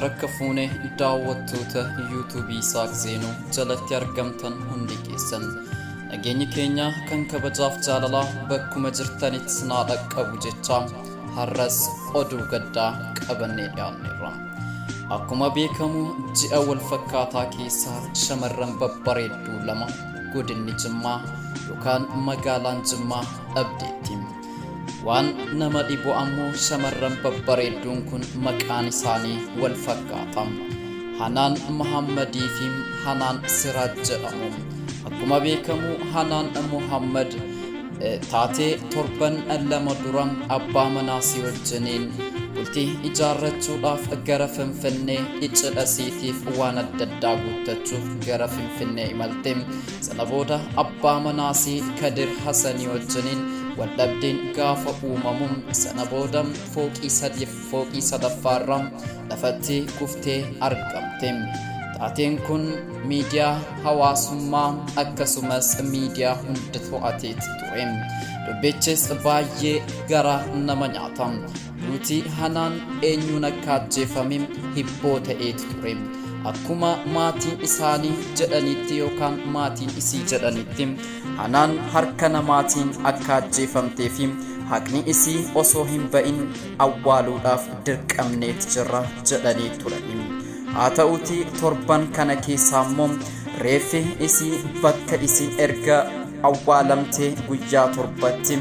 harka fuune daawwattoota yuutuubii Isaaq Zeenuu jalatti argamtan hundi keessan nageenyi keenya kan kabajaaf jaalalaa bakkuma jirtanitti sinaa dhaqqabu jecha har'as oduu gaddaa qabannee dhiyaanneerra. Akkuma beekamu ji'a wal fakkaataa keessaa shamarran babbareedduu lama godinni Jimmaa yookaan magaalaan Jimmaa dhabdeetti. Waan nama dhibu ammoo shamarran babbareedduun kun maqaan isaanii wal fakkaata. Hanaan Muhammadii fi Hanaan Siraaj jedhamu. Akkuma beekamu Hanaan Muhammad taatee torban lama dura abbaa manaasii wajjiniin bultii ijaarrachuudhaaf gara Finfinnee cidhasiitiif waan adda addaa guuttachuuf gara Finfinnee imalte. Sana booda abbaa manaasii Kadir Hasanii wajjiniin waldhabdeen gaafa uumamu sana booda fooqii sadaffaarra lafatti kuftee argamte. Taateen kun miidiyaa hawaasummaa akkasumas miidiyaa hunda to'atee ture. Dubbichis baay'ee gara nama nyaata. Nuti Hanaan eenyuun akka ajjeefame hibboo ta'ee ture. Akkuma maatiin isaanii jedhanitti yookaan maatiin isii jedhanitti Hanaan harka namaatiin akka ajjeefamtee fi haqni isii osoo hin ba'in awwaaluudhaaf dirqamneet jirra jedhanii turani. Haa ta'uti torban kana keessaa immoo reeffi isii bakka isii erga awwaalamtee guyyaa torbatti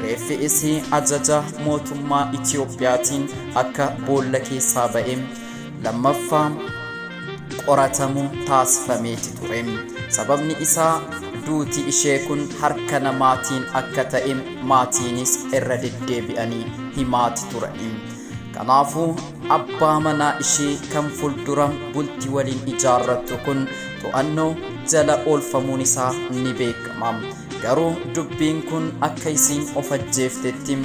reeffi isii ajaja mootummaa Itiyoophiyaatiin akka boolla keessaa ba'e lammaffaa qoratamu taasifameeti ture. Sababni isaa duuti ishee kun harka namaatiin akka ta'e maatiinis irra deddeebi'anii himaati turani. Kanaafuu abbaa manaa ishee kan fuuldura bultii waliin ijaarrattu kun to'annoo jala oolfamuun isaa ni beekama. Garuu dubbiin kun akka isiin of ajjeeftetti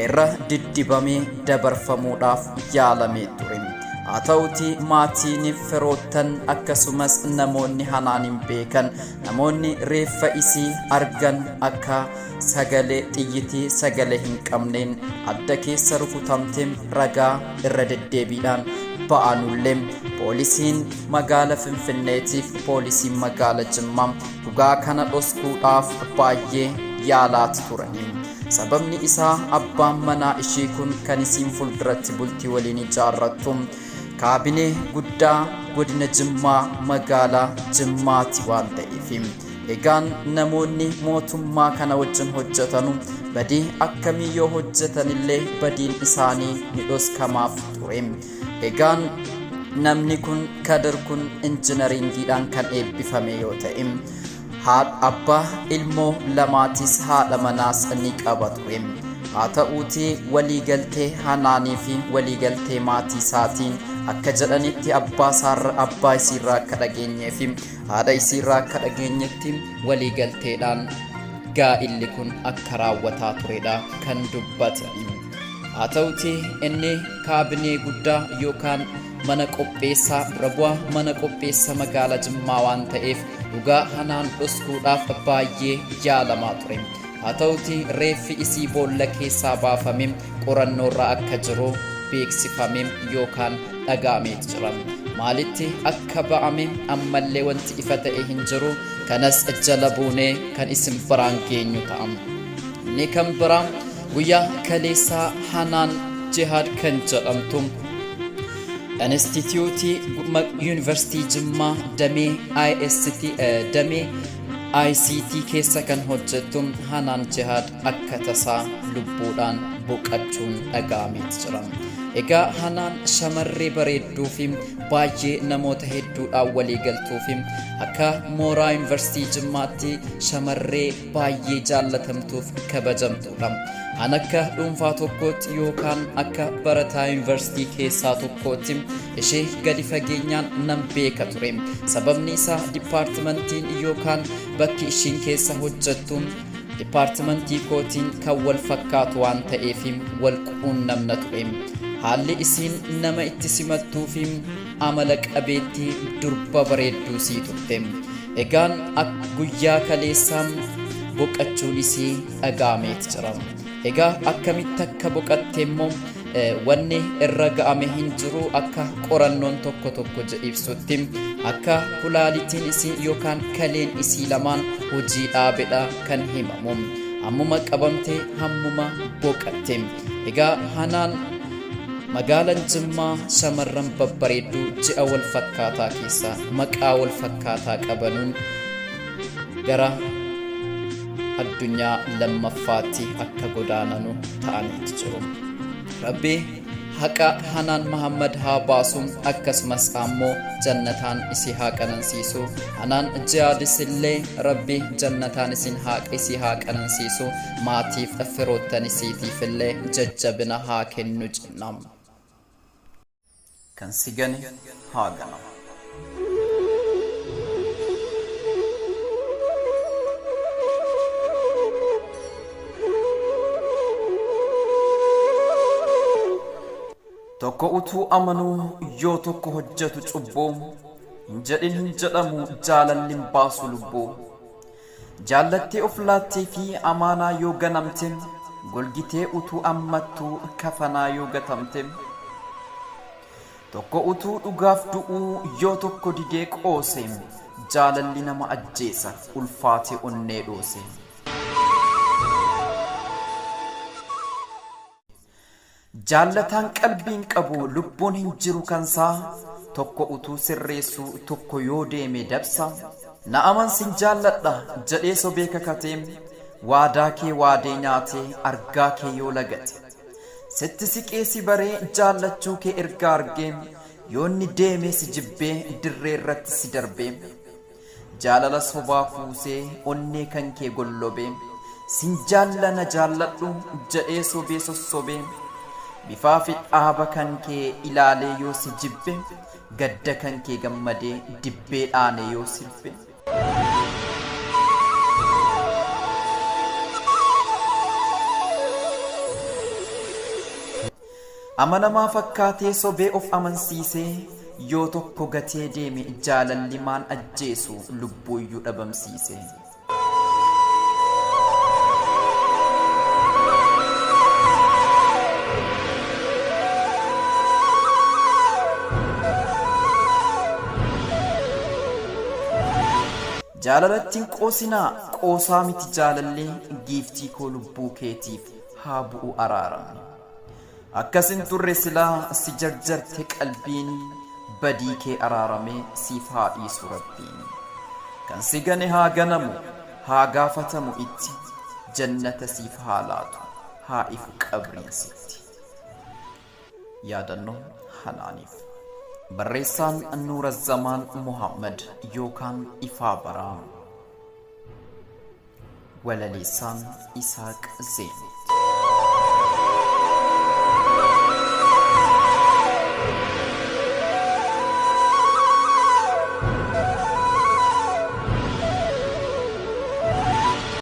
irra diddibamee dabarfamuudhaaf yaalamee ture. Haa ta'uti maatiin firoottan akkasumas namoonni Hanaanin beekan namoonni reeffa isii argan akka sagalee xiyyitii sagalee hin qabneen adda keessa rukutamte ragaa irra deddeebiidhaan ba'anullee poolisiin magaala Finfinneetiif poolisiin magaala Jimmaa dhugaa kana dhoskuudhaaf baay'ee yaalaati turani. Sababni isaa abbaan manaa ishee kun kan isiin fuulduratti bultii waliin ijaarrattu kaabinee guddaa godina Jimmaa magaalaa Jimmaati waan ta'eef. Egaan namoonni mootummaa kana wajjin hojjetanu badii akkamii yoo hojjetanillee badiin isaanii ni dhoskamaaf ture. Egaan namni kun Kadir kun injinariingiidhaan kan eebbifame yoo ta'e abbaa ilmoo lamaatis haadha manaas ni qaba ture. Haa ta'uuti waliigaltee Hanaanii fi waliigaltee maatii isaatiin akka jedhanitti abbaa isiirraa akka dhageenyee fi haadha isiirraa akka dhageenyetti waliigalteedhaan gaa'illi kun akka raawwataa turedha kan dubbatani. Haa ta'uuti inni kaabinee guddaa yookaan mana qopheessaa rabu'aa mana qopheessa magaalaa Jimmaa waan ta'eef dhugaa Hanaan dhoskuudhaaf baay'ee yaalamaa ture. Haa ta'uti reeffi isii boolla keessaa baafame qorannoorra akka jiru beeksifame yookaan dhaga'ameet jira. Maalitti akka ba'ame ammallee wanti ifa ta'e hin jiru. Kanas jala buunee kan isin biraan geenyu ta'a. Inni kan biraa guyyaa kaleessaa Hanaan Jihaad kan jedhamtu Instituutii Yuunivarsiitii Jimmaa damee ICT keessa kan hojjettu Hanaan Jihaad akka tasaa lubbuudhaan boqachuun dhaga'ameet jira. Egaa Hanaan shamarree bareedduu fi baay'ee namoota hedduudhaan walii galtuu fi akka mooraa Yuunivarsiitii Jimmaatti shamarree baay'ee jaallatamtuuf kabajamtuudha. An akka dhuunfaa tokkootti yookaan akka barataa Yuunivarsiitii keessaa tokkootti ishee gadi fageenyaan nan beeka ture. Sababni isaa dipaartimentiin yookaan bakki ishiin keessa hojjettu dipaartimentii kootiin kan wal fakkaatu waan ta'eef wal quunnamna ture. Haalli isiin nama itti simattuu fi amala qabeettii durba bareedduu sii turte. Egaan guyyaa kaleessaa boqachuun isii dhaga'ameet jira. Egaa akkamitti akka boqatte immoo wanni irra ga'ame hin jiru akka qorannoon tokko tokko ibsutti akka kulaalitiin isii yookaan kaleen isii lamaan hojii dhaabedha kan himamu. Ammuma qabamte hammuma boqatte. Egaa Hanaan magaalaan Jimmaa shamarran babbareedduu ji'a wal fakkaataa keessa maqaa wal fakkaataa qabanuun gara addunyaa lammaffaatti akka godaananu ta'anii jiru. Rabbi haqa Hanaan Muhammad haa baasuun akkasumas ammoo jannataan isii haa qanansiisu. Hanaan Jihaadis illee Rabbi jannataan isin haqa isii haa qanansiisu. Maatiif firoottan isiitiif illee jajjabina haa kennu jennam. Kan si gane haa ganama. Tokko utuu amanuu yoo tokko hojjetu cubbuu hin jedhin hin jedhamu jaalalliin baasu lubbuu. Jaallattee of laattee fi amaanaa yoo ganamte golgitee utuu ammattuu kafanaa yoo gatamte. Tokko utuu dhugaaf du'uu yoo tokko didee qoose jaalalli nama ajjeesa ulfaate onnee dhoose. Jaalataan qalbiin qabu lubbuun hin jiru kansaa tokko utuu sirreessu tokko yoo deeme dabsa. Na amansin jaalladha jedhee sobee kakateem waadaa kee waadee nyaatee argaa kee yoo lagate. Sitti siqee si baree jaallachuu kee erga argeem yoonni deemee si jibbee dirree irratti si darbeem. Jaalala sobaa kuusee onnee kan kee gollobee sin jaallana jaalladhu jedhee sobee sossobee. Bifaa fi dhaaba kan kee ilaalee yoo si jibbe gadda kan kee gammadee dibbee dhaane yoo sirbe. Amanamaa fakkaatee sobee of amansiisee yoo tokko gatee deeme jaalalli maan ajjeesu lubbuuyyuu dhabamsiise. Jaalalattiin qoosinaa qoosaa miti jaalallee giiftii koo lubbuu keetiif haa bu'u araarame. Akkasin turre silaa si jarjarte qalbiin badii kee araarame siif haa dhiisu rabbiin. Kan si gane haa ganamu haa gaafatamu itti jannata siif haa laatu haa ifu qabriin sitti. Yaadannoo Hanaaniif. Barreessaan Nuura Zamaan Muhammad yookaan Ifaa Baraa. Walaleessaan Isaaq Zeenuu.